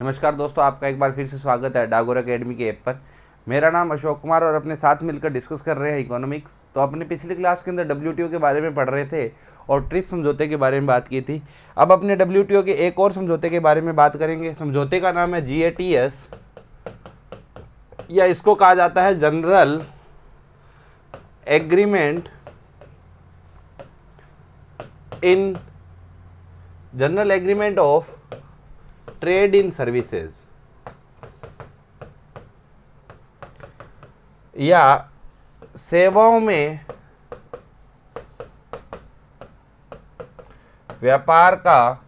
नमस्कार दोस्तों, आपका एक बार फिर से स्वागत है डागोर एकेडमी के ऐप पर। मेरा नाम अशोक कुमार और अपने साथ मिलकर डिस्कस कर रहे हैं इकोनॉमिक्स। तो अपने पिछली क्लास के अंदर WTO के बारे में पढ़ रहे थे और ट्रिप्स समझौते के बारे में बात की थी। अब अपने WTO के एक और समझौते के बारे में बात करेंगे। समझौते का नाम है GATS, या इसको कहा जाता है general agreement of trade in services, या सेवाओं में व्यापार का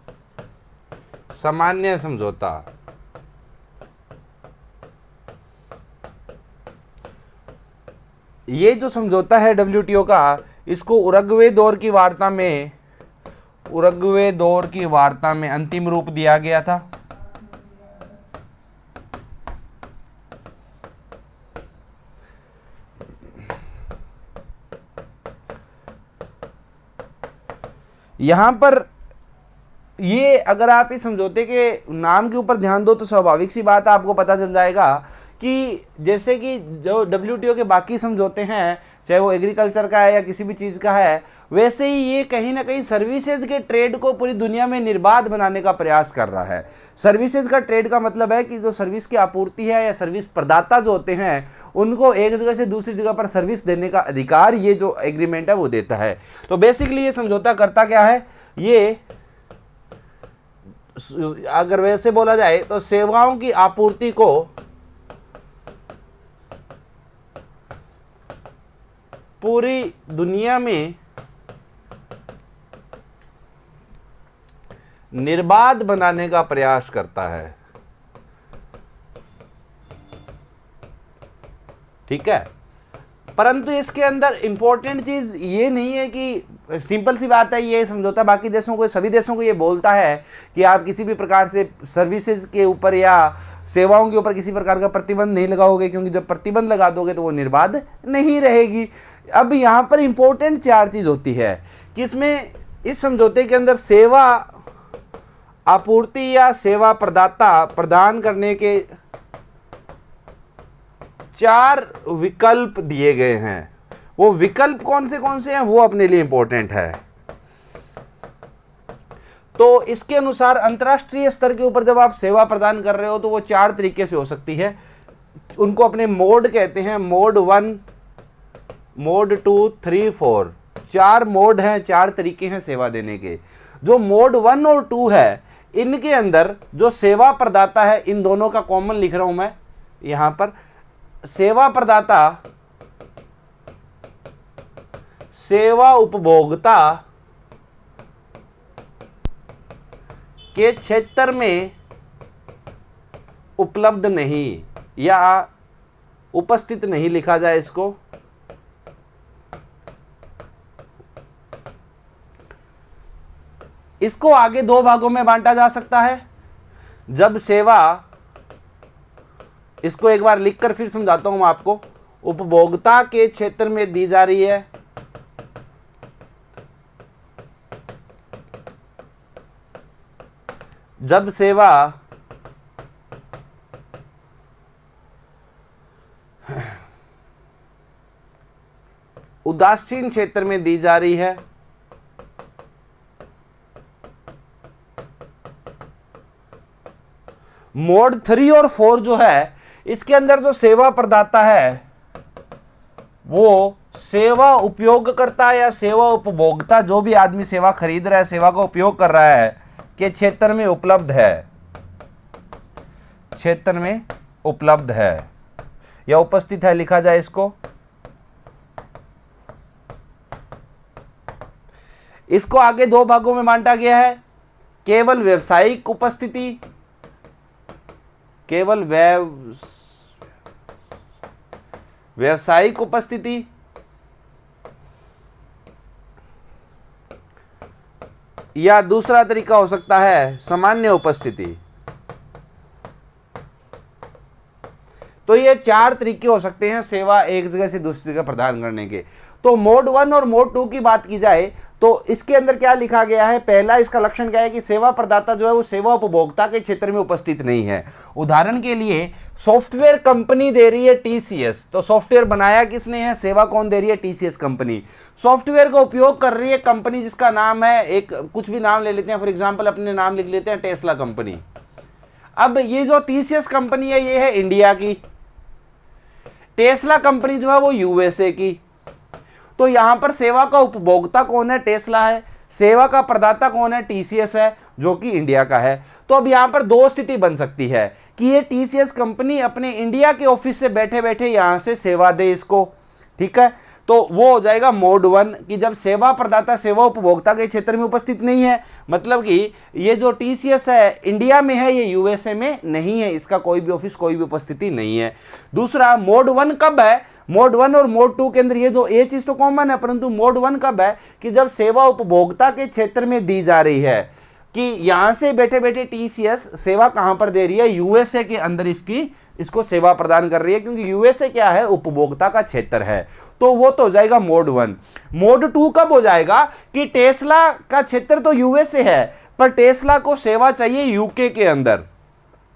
सामान्य समझौता। ये जो समझौता है WTO का, इसको उरुग्वे दौर की वार्ता में अंतिम रूप दिया गया था। यहां पर ये अगर आप इस समझौते के नाम के ऊपर ध्यान दो तो स्वाभाविक सी बात है, आपको पता चल जाएगा कि जैसे कि जो WTO के बाकी समझौते हैं, चाहे वो एग्रीकल्चर का है या किसी भी चीज़ का है, वैसे ही ये कहीं ना कहीं सर्विसेज के ट्रेड को पूरी दुनिया में निर्बाध बनाने का प्रयास कर रहा है। सर्विसेज का ट्रेड का मतलब है कि जो सर्विस की आपूर्ति है या सर्विस प्रदाता जो होते हैं, उनको एक जगह से दूसरी जगह पर सर्विस देने का अधिकार ये जो एग्रीमेंट है वो देता है। तो बेसिकली ये समझौता करता क्या है, ये अगर वैसे बोला जाए तो सेवाओं की आपूर्ति को पूरी दुनिया में निर्बाध बनाने का प्रयास करता है। ठीक है, परंतु इसके अंदर इंपॉर्टेंट चीज ये नहीं है कि सिंपल सी बात है, ये समझौता बाकी देशों को, सभी देशों को ये बोलता है कि आप किसी भी प्रकार से सर्विसेज के ऊपर या सेवाओं के ऊपर किसी प्रकार का प्रतिबंध नहीं लगाओगे, क्योंकि जब प्रतिबंध लगा दोगे तो वो निर्बाध नहीं रहेगी। अब यहाँ पर इंपॉर्टेंट चार चीज होती है कि इसमें इस समझौते के अंदर सेवा आपूर्ति या सेवा प्रदाता प्रदान करने के 4 विकल्प दिए गए हैं। वो विकल्प कौन से हैं वो अपने लिए इंपॉर्टेंट है। तो इसके अनुसार अंतर्राष्ट्रीय स्तर के ऊपर जब आप सेवा प्रदान कर रहे हो तो वो 4 तरीके से हो सकती है। उनको अपने मोड कहते हैं, मोड 1, मोड 2, 3, 4। 4 मोड हैं, 4 तरीके हैं सेवा देने के। जो मोड 1 और 2 है, इनके अंदर जो सेवा प्रदाता है, इन दोनों का कॉमन लिख रहा हूं मैं यहां पर। सेवा प्रदाता सेवा उपभोक्ता के क्षेत्र में उपलब्ध नहीं या उपस्थित नहीं लिखा जाए इसको। इसको आगे 2 भागों में बांटा जा सकता है। जब सेवा, इसको एक बार लिखकर फिर समझाता हूं आपको, उपभोक्ता के क्षेत्र में दी जा रही है, जब सेवा उदासीन क्षेत्र में दी जा रही है, मोड 3 और 4 जो है, इसके अंदर जो सेवा प्रदाता है वो सेवा उपयोगकर्ता या सेवा उपभोक्ता, जो भी आदमी सेवा खरीद रहा है, सेवा का उपयोग कर रहा है, के क्षेत्र में उपलब्ध है, क्षेत्र में उपलब्ध है या उपस्थित है लिखा जाए इसको। इसको आगे 2 भागों में बांटा गया है। केवल व्यावसायिक उपस्थिति, केवल व्यावसायिक उपस्थिति, या दूसरा तरीका हो सकता है सामान्य उपस्थिति। तो ये 4 तरीके हो सकते हैं सेवा एक जगह से दूसरी जगह प्रदान करने के। तो मोड 1 और मोड 2 की बात की जाए तो इसके अंदर क्या लिखा गया है, पहला इसका लक्षण क्या है कि सेवा प्रदाता जो है वो सेवा उपभोक्ता के क्षेत्र में उपस्थित नहीं है। उदाहरण के लिए सॉफ्टवेयर कंपनी दे रही है टीसीएस, तो सॉफ्टवेयर बनाया किसने है, सेवा कौन दे रही है, टीसीएस कंपनी। सॉफ्टवेयर का उपयोग कर रही है कंपनी जिसका नाम है, एक कुछ भी नाम ले लेते हैं, फॉर एग्जाम्पल अपने नाम लिख लेते हैं टेस्ला कंपनी। अब ये जो टीसीएस कंपनी है ये है इंडिया की, टेस्ला कंपनी जो है वो यूएसए की। तो यहां पर सेवा का उपभोक्ता कौन है, टेस्ला है, सेवा का प्रदाता कौन है, टीसीएस है, जो कि इंडिया का है। तो अब यहां पर दो स्थिति बन सकती है कि ये टीसीएस कंपनी अपने इंडिया के ऑफिस से बैठे बैठे यहां से सेवा दे इसको, ठीक है। तो वो हो जाएगा मोड 1 कि जब सेवा प्रदाता सेवा उपभोक्ता के क्षेत्र में उपस्थित नहीं है, मतलब कि ये जो टीसीएस है इंडिया में है, ये यूएसए में नहीं है, इसका कोई भी ऑफिस कोई भी उपस्थिति नहीं है। दूसरा मोड 1 कब है, मोड 1 और मोड 2 के अंदर ये चीज तो कॉमन है, परंतु मोड 1 कब है कि जब सेवा उपभोक्ता के क्षेत्र में दी जा रही है, कि यहां से बैठे बैठे टीसीएस सेवा कहां पर दे रही है, यूएसए के अंदर इसको सेवा प्रदान कर रही है, क्योंकि यूएसए क्या है, उपभोक्ता का क्षेत्र है। तो वो तो हो जाएगा मोड 1। मोड 2 कब हो जाएगा कि टेस्ला का क्षेत्र तो यूएसए है, पर टेस्ला को सेवा चाहिए यूके के अंदर,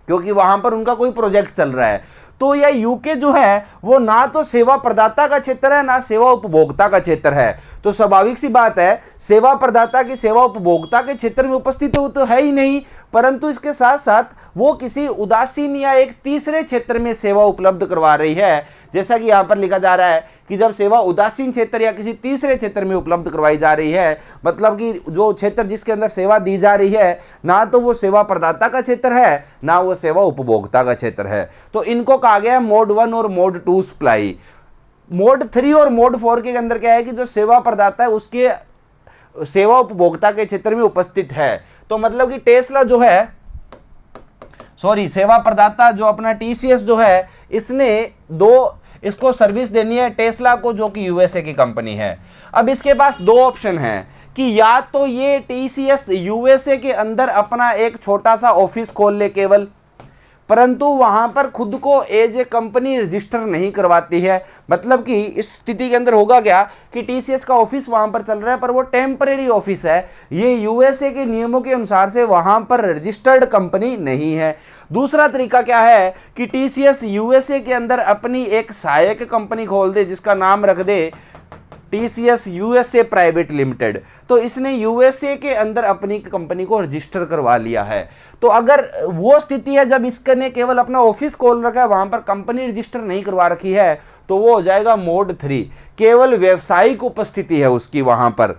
क्योंकि वहां पर उनका कोई प्रोजेक्ट चल रहा है। तो यह यूके जो है वो ना तो सेवा प्रदाता का क्षेत्र है ना सेवा उपभोक्ता का क्षेत्र है। तो स्वाभाविक सी बात है, सेवा प्रदाता की सेवा उपभोक्ता के क्षेत्र में उपस्थित हो तो है ही नहीं, परंतु इसके साथ साथ वो किसी उदासीन या एक तीसरे क्षेत्र में सेवा उपलब्ध करवा रही है। जैसा कि यहाँ पर लिखा जा रहा है कि जब सेवा उदासीन क्षेत्र या किसी तीसरे क्षेत्र में उपलब्ध करवाई जा रही है, मतलब कि जो क्षेत्र जिसके अंदर सेवा दी जा रही है ना तो वो सेवा प्रदाता का क्षेत्र है ना वो सेवा उपभोक्ता का क्षेत्र है। तो इनको कहा गया है मोड 1 और मोड 2 सप्लाई। मोड 3 और मोड 4 के अंदर क्या है कि जो सेवा प्रदाता है उसके सेवा उपभोक्ता के क्षेत्र में उपस्थित है। तो मतलब कि टेस्ला जो है, सेवा प्रदाता जो अपना टीसीएस जो है, इसको सर्विस देनी है टेस्ला को, जो कि यूएसए की कंपनी है। अब इसके पास दो ऑप्शन हैं कि या तो ये टीसीएस यूएसए के अंदर अपना एक छोटा सा ऑफिस खोल ले केवल, परंतु वहां पर खुद को एज ए कंपनी रजिस्टर नहीं करवाती है। मतलब कि इस स्थिति के अंदर होगा क्या कि टीसीएस का ऑफिस वहां पर चल रहा है पर वो टेम्परेरी ऑफिस है, ये यूएसए के नियमों के अनुसार से वहां पर रजिस्टर्ड कंपनी नहीं है। दूसरा तरीका क्या है कि टीसीएस यूएसए के अंदर अपनी एक सहायक कंपनी खोल दे जिसका नाम रख दे टीसीएस यूएसए प्राइवेट लिमिटेड। तो इसने यूएसए के अंदर अपनी कंपनी को रजिस्टर करवा लिया है। तो अगर वो स्थिति है जब इसने केवल अपना ऑफिस खोल रखा है, वहां पर कंपनी रजिस्टर नहीं करवा रखी है, तो वो हो जाएगा मोड 3, केवल व्यावसायिक उपस्थिति है उसकी वहां पर।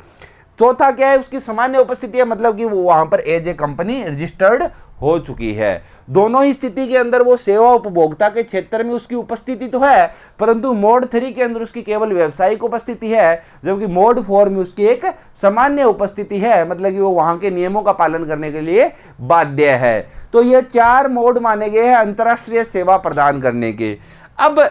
चौथा क्या है, उसकी सामान्य उपस्थिति है, मतलब कि वो वहां पर एज ए कंपनी रजिस्टर्ड हो चुकी है। दोनों ही स्थिति के अंदर वो सेवा उपभोक्ता के क्षेत्र में उसकी उपस्थिति तो है, परंतु मोड 3 के अंदर उसकी केवल व्यावसायिक उपस्थिति है, जबकि मोड 4 में उसकी एक सामान्य उपस्थिति है, मतलब कि वो वहां के नियमों का पालन करने के लिए बाध्य है। तो ये 4 मोड माने गए हैं अंतर्राष्ट्रीय सेवा प्रदान करने के। अब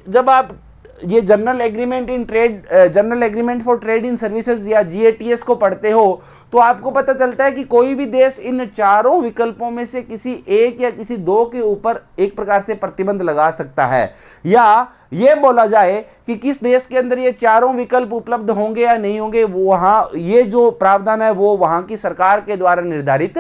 जब आप ये general agreement for trade in services या जीएटीएस को पढ़ते हो तो आपको पता चलता है कि कोई भी देश इन चारों विकल्पों में से किसी एक या किसी दो के ऊपर एक प्रकार से प्रतिबंध लगा सकता है, या ये बोला जाए कि किस देश के अंदर ये चारों विकल्प उपलब्ध होंगे या नहीं होंगे, वो वहाँ ये जो प्रावधान है वो वहाँ की सरकार के द्वारा निर्धारित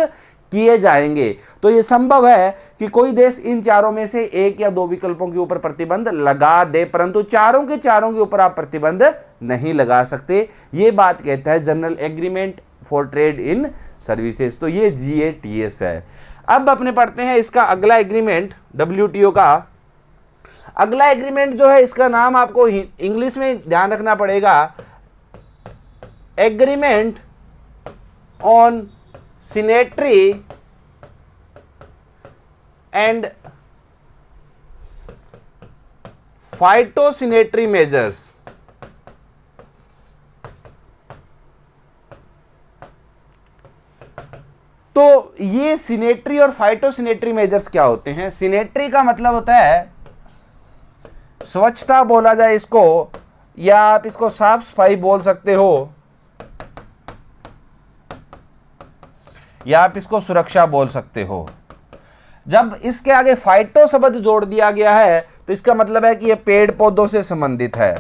किए जाएंगे। तो ये संभव है कि कोई देश इन चारों में से एक या दो विकल्पों के ऊपर प्रतिबंध लगा दे, परंतु चारों के ऊपर आप प्रतिबंध नहीं लगा सकते। ये बात कहता है general agreement for trade in services. तो ये जीएटीएस है। अब अपने पढ़ते हैं इसका अगला एग्रीमेंट, डब्ल्यूटीओ का अगला एग्रीमेंट जो है, इसका नाम आपको इंग्लिश में ध्यान रखना पड़ेगा, एग्रीमेंट ऑन सिनेट्री एंड फाइटोसिनेट्री मेजर्स। तो ये सिनेट्री और फाइटोसिनेट्री मेजर्स क्या होते हैं? सिनेट्री का मतलब होता है स्वच्छता बोला जाए इसको, या आप इसको साफ सफाई बोल सकते हो, या आप इसको सुरक्षा बोल सकते हो। जब इसके आगे फाइटो शब्द जोड़ दिया गया है तो इसका मतलब है कि यह पेड़ पौधों से संबंधित है।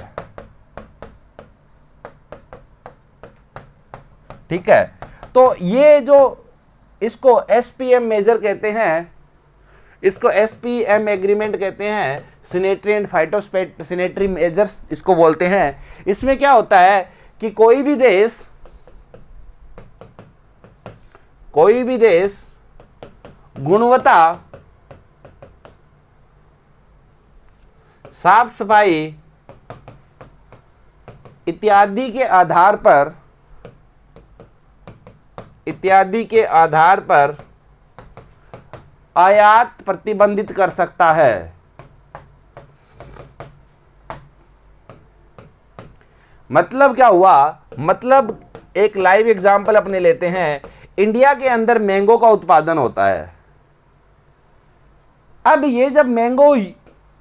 ठीक है, तो ये जो इसको एसपीएम मेजर कहते हैं, इसको एसपीएम एग्रीमेंट कहते हैं, सिनेटरी एंड फाइटोसैनिटरी मेजर्स इसको बोलते हैं। इसमें क्या होता है कि कोई भी देश गुणवत्ता, साफ सफाई इत्यादि के आधार पर आयात प्रतिबंधित कर सकता है। मतलब क्या हुआ, मतलब एक लाइव एग्जांपल अपने लेते हैं। इंडिया के अंदर मैंगो का उत्पादन होता है। अब ये जब मैंगो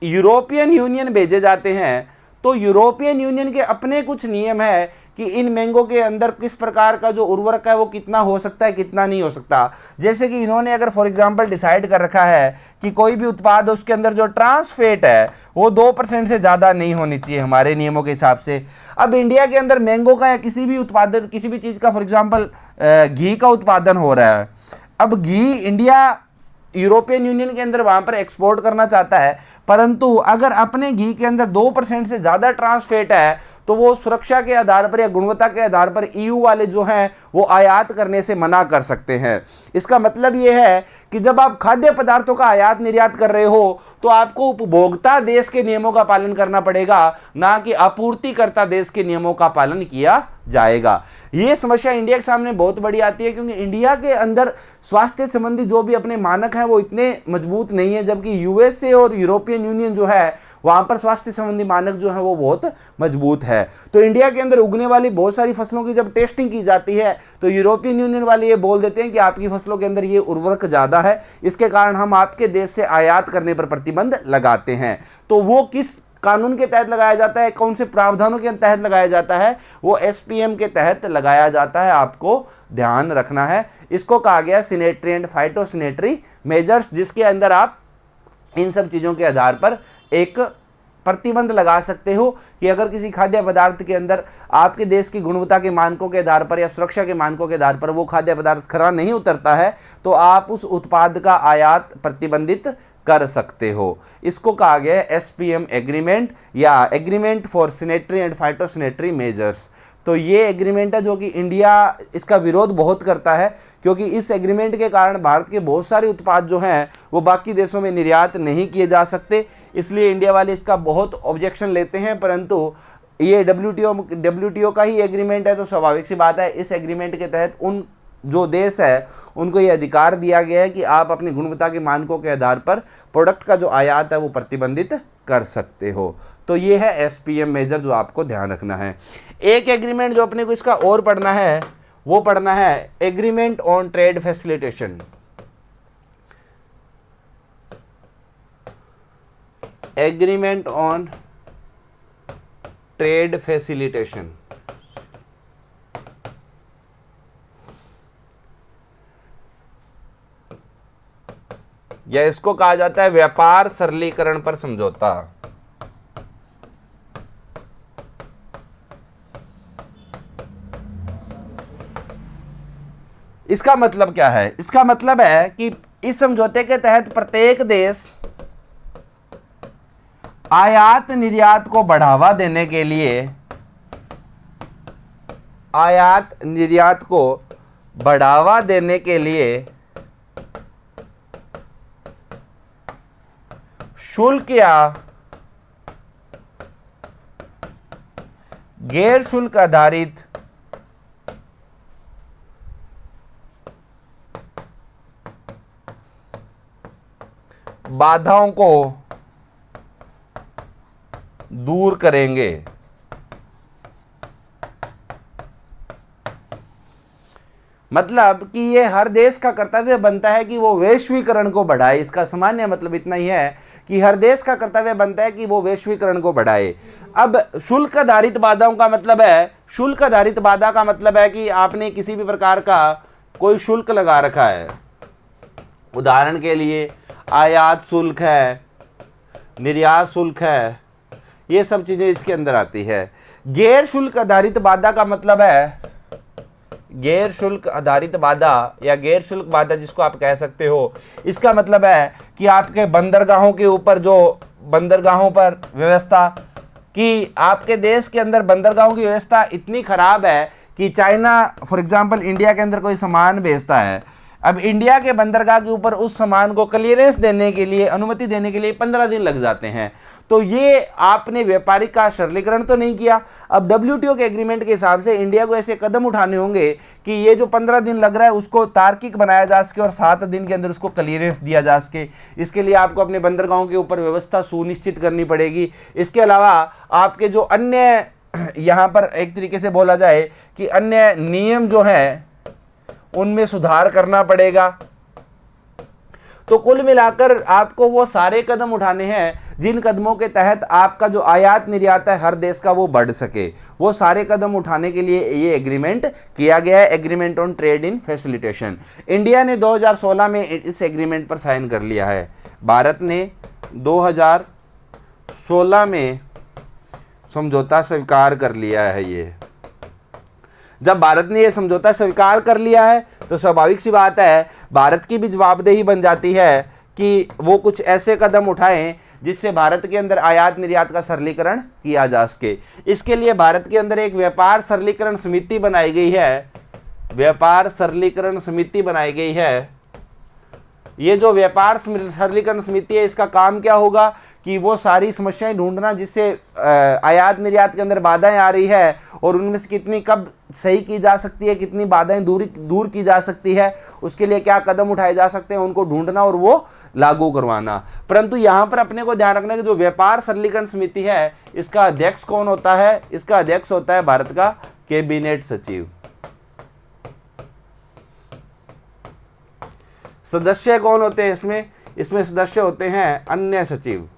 यूरोपियन यूनियन भेजे जाते हैं तो यूरोपियन यूनियन के अपने कुछ नियम है कि इन मैंगो के अंदर किस प्रकार का जो उर्वरक है वो कितना हो सकता है, कितना नहीं हो सकता। जैसे कि इन्होंने अगर फॉर एग्जांपल डिसाइड कर रखा है कि कोई भी उत्पाद उसके अंदर जो ट्रांस फैट है वो 2% से ज़्यादा नहीं होनी चाहिए हमारे नियमों के हिसाब से। अब इंडिया के अंदर मैंगो का या किसी भी उत्पादन, किसी भी चीज़ का, फॉर एग्जाम्पल घी का उत्पादन हो रहा है। अब घी इंडिया यूरोपियन यूनियन के अंदर वहाँ पर एक्सपोर्ट करना चाहता है, परंतु अगर अपने घी के अंदर 2% से ज़्यादा ट्रांस फैट है तो वो सुरक्षा के आधार पर या गुणवत्ता के आधार पर ईयू वाले जो हैं वो आयात करने से मना कर सकते हैं। इसका मतलब ये है कि जब आप खाद्य पदार्थों का आयात निर्यात कर रहे हो तो आपको उपभोक्ता देश के नियमों का पालन करना पड़ेगा, ना कि आपूर्तिकर्ता देश के नियमों का पालन किया जाएगा। ये समस्या इंडिया के सामने बहुत बड़ी आती है, क्योंकि इंडिया के अंदर स्वास्थ्य संबंधी जो भी अपने मानक हैं वो इतने मजबूत नहीं है, जबकि यूएसए और यूरोपियन यूनियन जो है वहाँ पर स्वास्थ्य संबंधी मानक जो है वो बहुत मजबूत है। तो इंडिया के अंदर उगने वाली बहुत सारी फसलों की जब टेस्टिंग की जाती है तो यूरोपियन यूनियन वाले ये बोल देते हैं कि आपकी फसलों के अंदर ये उर्वरक ज़्यादा है, इसके कारण हम आपके देश से आयात करने पर प्रतिबंध लगाते हैं। तो वो किस कानून के तहत लगाया जाता है, कौन से प्रावधानों के तहत लगाया जाता है, वो एसपीएम के तहत लगाया जाता है। आपको ध्यान रखना है। इसको कहा गया सिनेटरी एंड फाइटोसैनिटरी मेजर्स, जिसके अंदर आप इन सब चीज़ों के आधार पर एक प्रतिबंध लगा सकते हो कि अगर किसी खाद्य पदार्थ के अंदर आपके देश की गुणवत्ता के मानकों के आधार पर या सुरक्षा के मानकों के आधार पर वो खाद्य पदार्थ खरा नहीं उतरता है तो आप उस उत्पाद का आयात प्रतिबंधित कर सकते हो। इसको कहा गया है एसपीएम एग्रीमेंट या agreement for sanitary and phytosanitary measures. तो ये एग्रीमेंट है जो कि इंडिया इसका विरोध बहुत करता है, क्योंकि इस एग्रीमेंट के कारण भारत के बहुत सारे उत्पाद जो हैं वो बाकी देशों में निर्यात नहीं किए जा सकते। इसलिए इंडिया वाले इसका बहुत ऑब्जेक्शन लेते हैं, परंतु ये डब्ल्यूटीओ का ही एग्रीमेंट है तो स्वाभाविक सी बात है इस एग्रीमेंट के तहत उन जो देश है उनको ये अधिकार दिया गया है कि आप अपनी गुणवत्ता के मानकों के आधार पर प्रोडक्ट का जो आयात है वो प्रतिबंधित कर सकते हो। तो ये है एसपीएम मेजर जो आपको ध्यान रखना है। एक एग्रीमेंट जो अपने को इसका और पढ़ना है वो पढ़ना है agreement on trade facilitation. Agreement on trade facilitation. या इसको कहा जाता है व्यापार सरलीकरण पर समझौता। इसका मतलब क्या है? इसका मतलब है कि इस समझौते के तहत प्रत्येक देश आयात निर्यात को बढ़ावा देने के लिए शुल्क या गैर शुल्क आधारित बाधाओं को दूर करेंगे। मतलब कि ये हर देश का कर्तव्य बनता है कि वो वैश्वीकरण को बढ़ाए। इसका सामान्य मतलब इतना ही है कि हर देश का कर्तव्य बनता है कि वो वैश्वीकरण को बढ़ाए। अब शुल्क आधारित बाधाओं का मतलब है, शुल्क आधारित बाधा का मतलब है कि आपने किसी भी प्रकार का कोई शुल्क लगा रखा है। उदाहरण के लिए आयात शुल्क है, निर्यात शुल्क है, ये सब चीज़ें इसके अंदर आती है। गैर शुल्क आधारित बाधा का मतलब है, गैर शुल्क आधारित बाधा या गैर शुल्क बाधा जिसको आप कह सकते हो, इसका मतलब है कि आपके बंदरगाहों के ऊपर जो बंदरगाहों पर व्यवस्था, कि आपके देश के अंदर बंदरगाहों की व्यवस्था इतनी खराब है कि चाइना फॉर एग्जांपल इंडिया के अंदर कोई सामान भेजता है, अब इंडिया के बंदरगाह के ऊपर उस सामान को क्लियरेंस देने के लिए, अनुमति देने के लिए 15 दिन लग जाते हैं। तो ये आपने व्यापारिक का सरलीकरण तो नहीं किया। अब WTO के एग्रीमेंट के हिसाब से इंडिया को ऐसे कदम उठाने होंगे कि ये जो 15 दिन लग रहा है उसको तार्किक बनाया जा सके और 7 दिन के अंदर उसको क्लियरेंस दिया जा सके। इसके लिए आपको अपने बंदरगाहों के ऊपर व्यवस्था सुनिश्चित करनी पड़ेगी। इसके अलावा आपके जो अन्य, यहाँ पर एक तरीके से बोला जाए कि अन्य नियम जो हैं उनमें सुधार करना पड़ेगा। तो कुल मिलाकर आपको वो सारे कदम उठाने हैं जिन कदमों के तहत आपका जो आयात निर्यात है हर देश का वो बढ़ सके। वो सारे कदम उठाने के लिए ये एग्रीमेंट किया गया है, agreement on trade in facilitation. India ने 2016 में इस एग्रीमेंट पर साइन कर लिया है। भारत ने 2016 में समझौता स्वीकार कर लिया है। ये जब भारत ने ये समझौता स्वीकार कर लिया है तो स्वाभाविक सी बात है भारत की भी जवाबदेही बन जाती है कि वो कुछ ऐसे कदम उठाएं जिससे भारत के अंदर आयात निर्यात का सरलीकरण किया जा सके। इसके लिए भारत के अंदर एक व्यापार सरलीकरण समिति बनाई गई है। व्यापार सरलीकरण समिति बनाई गई है। ये जो व्यापार सरलीकरण समिति है इसका काम क्या होगा कि वो सारी समस्याएं ढूंढना जिससे आयात निर्यात के अंदर बाधाएं आ रही है और उनमें से कितनी कब सही की जा सकती है, कितनी बाधाएं दूर की जा सकती है, उसके लिए क्या कदम उठाए जा सकते हैं, उनको ढूंढना और वो लागू करवाना। परंतु यहाँ पर अपने को ध्यान रखना कि जो व्यापार सरलीकरण समिति है इसका अध्यक्ष कौन होता है? इसका अध्यक्ष होता है भारत का कैबिनेट सचिव। सदस्य कौन होते हैं इसमें? इसमें सदस्य होते हैं अन्य सचिव।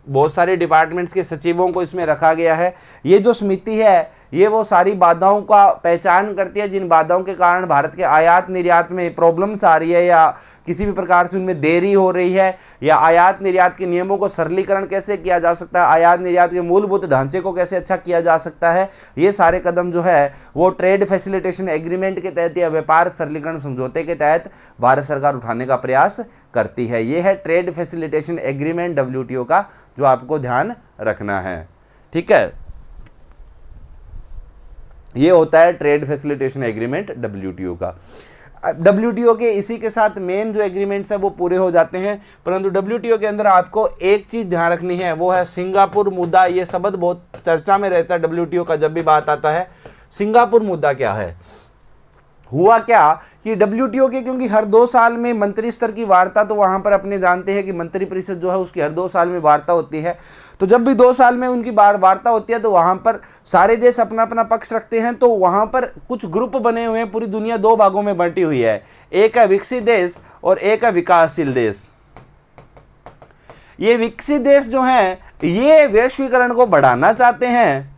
बहुत सारे डिपार्टमेंट्स के सचिवों को इसमें रखा गया है। ये जो समिति है ये वो सारी बाधाओं का पहचान करती है जिन बाधाओं के कारण भारत के आयात निर्यात में प्रॉब्लम्स आ रही है या किसी भी प्रकार से उनमें देरी हो रही है, या आयात निर्यात के नियमों को सरलीकरण कैसे किया जा सकता है, आयात निर्यात के मूलभूत ढांचे को कैसे अच्छा किया जा सकता है। ये सारे कदम जो है वो ट्रेड फैसिलिटेशन एग्रीमेंट के तहत या व्यापार सरलीकरण समझौते के तहत भारत सरकार उठाने का प्रयास करती है। ये है ट्रेड फैसिलिटेशन एग्रीमेंट WTO का, जो आपको ध्यान रखना है। ठीक है, ये होता है ट्रेड फैसिलिटेशन एग्रीमेंट WTO का। WTO के इसी के साथ मेन जो एग्रीमेंट्स है वो पूरे हो जाते हैं, परंतु WTO के अंदर आपको एक चीज़ ध्यान रखनी है, वो है सिंगापुर मुद्दा। ये शब्द बहुत चर्चा में रहता है WTO का जब भी बात आता है। सिंगापुर मुद्दा क्या है? हुआ क्या कि WTO के, क्योंकि हर 2 साल में मंत्री स्तर की वार्ता, तो वहाँ पर अपने जानते हैं कि मंत्री परिषद जो है उसकी हर 2 साल में वार्ता होती है। तो जब भी 2 साल में उनकी वार्ता होती है तो वहाँ पर सारे देश अपना अपना पक्ष रखते हैं। तो वहाँ पर कुछ ग्रुप बने हुए हैं। पूरी दुनिया 2 भागों में बंटी हुई है, एक है विकसित देश और एक है विकासशील देश। ये विकसित देश जो हैं ये वैश्वीकरण को बढ़ाना चाहते हैं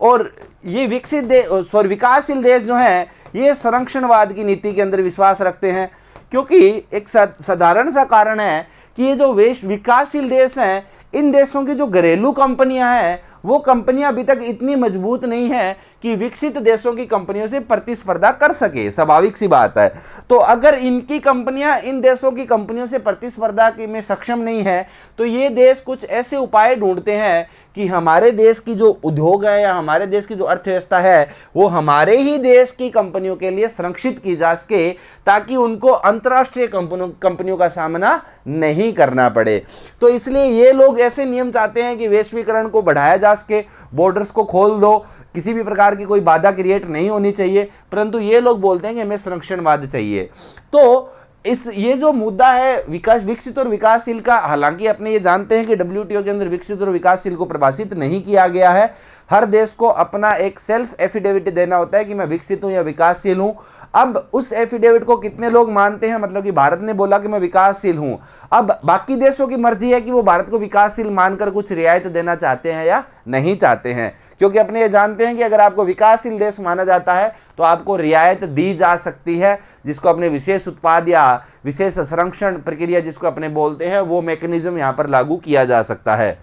और ये विकासशील देश जो हैं ये संरक्षणवाद की नीति के अंदर विश्वास रखते हैं। क्योंकि एक साधारण सा कारण है कि ये जो विकासशील देश हैं इन देशों की जो घरेलू कंपनियां हैं वो कंपनियां अभी तक इतनी मजबूत नहीं है कि विकसित देशों की कंपनियों से प्रतिस्पर्धा कर सके। स्वाभाविक सी बात है। तो अगर इनकी कंपनियां इन देशों की कंपनियों से प्रतिस्पर्धा में सक्षम नहीं है तो ये देश कुछ ऐसे उपाय ढूंढते हैं कि हमारे देश की जो उद्योग है या हमारे देश की जो अर्थव्यवस्था है वो हमारे ही देश की कंपनियों के लिए संरक्षित की जा सके, ताकि उनको अंतर्राष्ट्रीय कंपनियों का सामना नहीं करना पड़े। तो इसलिए ये लोग ऐसे नियम चाहते हैं कि वैश्वीकरण को बढ़ाया जा सके, बॉर्डर्स को खोल दो, किसी भी प्रकार की कोई बाधा क्रिएट नहीं होनी चाहिए। परंतु ये लोग बोलते हैं कि हमें संरक्षणवाद चाहिए। तो ये जो मुद्दा है विकसित और विकासशील का, हालांकि अपने ये जानते हैं कि WTO के अंदर विकसित और विकासशील को परिभाषित नहीं किया गया है। हर देश को अपना एक सेल्फ एफिडेविट देना होता है कि मैं विकसित हूं या विकासशील हूं। अब उस एफिडेविट को कितने लोग मानते हैं, मतलब कि भारत ने बोला कि मैं विकासशील हूं, अब बाकी देशों की मर्जी है कि वो भारत को विकासशील मानकर कुछ रियायत देना चाहते हैं या नहीं चाहते हैं। क्योंकि अपने ये जानते हैं कि अगर आपको विकासशील देश माना जाता है तो आपको रियायत दी जा सकती है, जिसको अपने विशेष उत्पाद या विशेष संरक्षण प्रक्रिया जिसको अपने बोलते हैं वो मैकेनिज्म यहाँ पर लागू किया जा सकता है।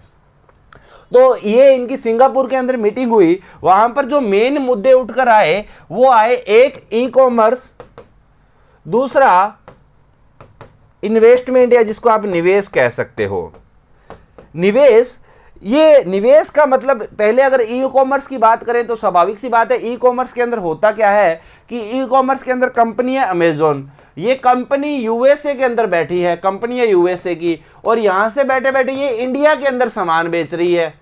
तो ये इनकी सिंगापुर के अंदर मीटिंग हुई, वहां पर जो मेन मुद्दे उठकर आए वो आए, एक ई कॉमर्स, दूसरा इन्वेस्टमेंट या जिसको आप निवेश कह सकते हो। निवेश, ये निवेश का मतलब पहले अगर ई कॉमर्स की बात करें तो स्वाभाविक सी बात है, ई कॉमर्स के अंदर होता क्या है कि ई कॉमर्स के अंदर कंपनी है अमेजोन, ये कंपनी यूएसए के अंदर बैठी है, कंपनी है यूएसए की, और यहां से बैठे बैठे ये इंडिया के अंदर सामान बेच रही है।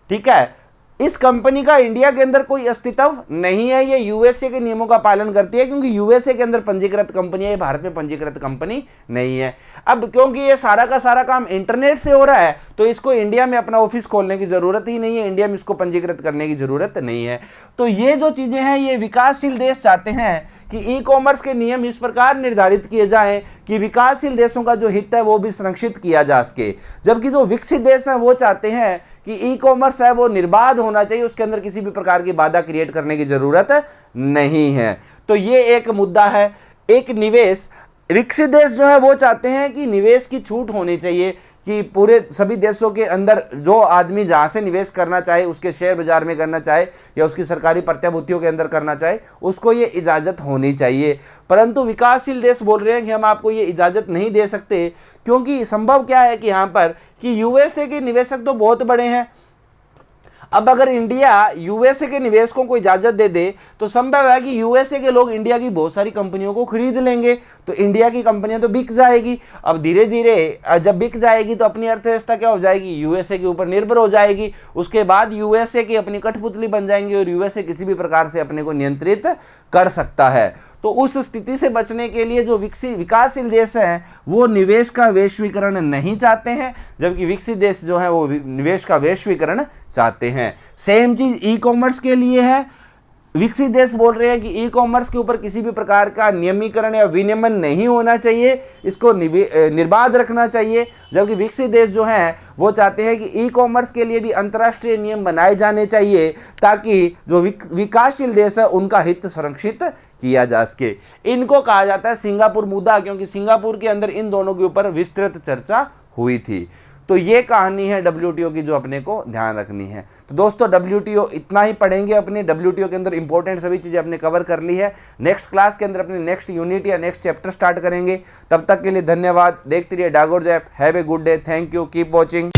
ठीक है, इस कंपनी का इंडिया के अंदर कोई अस्तित्व नहीं है, ये यूएसए के नियमों का पालन करती है क्योंकि यूएसए के अंदर पंजीकृत कंपनी है, ये भारत में पंजीकृत कंपनी नहीं है। अब क्योंकि ये सारा का सारा काम इंटरनेट से हो रहा है तो इसको इंडिया में अपना ऑफिस खोलने की जरूरत ही नहीं है, इंडिया में इसको पंजीकृत करने की जरूरत नहीं है। तो ये जो चीजें हैं, ये विकासशील देश चाहते हैं कि ई कॉमर्स के नियम इस प्रकार निर्धारित किए जाएं कि विकासशील देशों का जो हित है वो भी संरक्षित किया जा सके, जबकि जो विकसित देश हैं वो चाहते हैं कि ई कॉमर्स है वो निर्बाध होना चाहिए, उसके अंदर किसी भी प्रकार की बाधा क्रिएट करने की जरूरत नहीं है। तो ये एक मुद्दा है। एक निवेश, विकसित देश जो है वो चाहते हैं कि निवेश की छूट होनी चाहिए, कि पूरे सभी देशों के अंदर जो आदमी जहां से निवेश करना चाहे, उसके शेयर बाजार में करना चाहे या उसकी सरकारी प्रतिभूतियों के अंदर करना चाहे, उसको ये इजाज़त होनी चाहिए। परंतु विकासशील देश बोल रहे हैं कि हम आपको ये इजाज़त नहीं दे सकते, क्योंकि संभव क्या है कि यहाँ पर कि यूएसए के निवेशक तो बहुत बड़े हैं। अब अगर इंडिया यूएसए के निवेशकों को इजाजत दे दे तो संभव है कि यूएसए के लोग इंडिया की बहुत सारी कंपनियों को खरीद लेंगे, तो इंडिया की कंपनियां तो बिक जाएगी। अब धीरे धीरे जब बिक जाएगी तो अपनी अर्थव्यवस्था क्या हो जाएगी, यूएसए के ऊपर निर्भर हो जाएगी। उसके बाद यूएसए की अपनी कठपुतली बन जाएंगी और यूएसए किसी भी प्रकार से अपने को नियंत्रित कर सकता है। तो उस स्थिति से बचने के लिए जो विकासशील देश हैं वो निवेश का वैश्वीकरण नहीं चाहते हैं, जबकि विकसित देश जो है वो निवेश का वैश्वीकरण चाहते हैं। सेम चीज ई कॉमर्स के लिए है। विकसित देश बोल रहे हैं कि ई कॉमर्स के ऊपर किसी भी प्रकार का नियमीकरण या विनियमन नहीं होना चाहिए, इसको निर्बाध रखना चाहिए, जबकि विकसित देश जो हैं वो चाहते हैं कि ई कॉमर्स के लिए भी अंतर्राष्ट्रीय नियम बनाए जाने चाहिए ताकि जो विकासशील देश है उनका हित संरक्षित किया जा सके। इनको कहा जाता है सिंगापुर मुद्दा, क्योंकि सिंगापुर के अंदर इन दोनों के ऊपर विस्तृत चर्चा हुई थी। तो ये कहानी है डब्ल्यूटीओ की जो अपने को ध्यान रखनी है। तो दोस्तों डब्ल्यूटीओ इतना ही पढ़ेंगे, अपने डब्ल्यूटीओ के अंदर इंपॉर्टेंट सभी चीज़ें अपने कवर कर ली है। नेक्स्ट क्लास के अंदर अपने नेक्स्ट यूनिट या नेक्स्ट चैप्टर स्टार्ट करेंगे। तब तक के लिए धन्यवाद। देखते रहिए Dagor JAP. Have a good day. Thank you. Keep watching.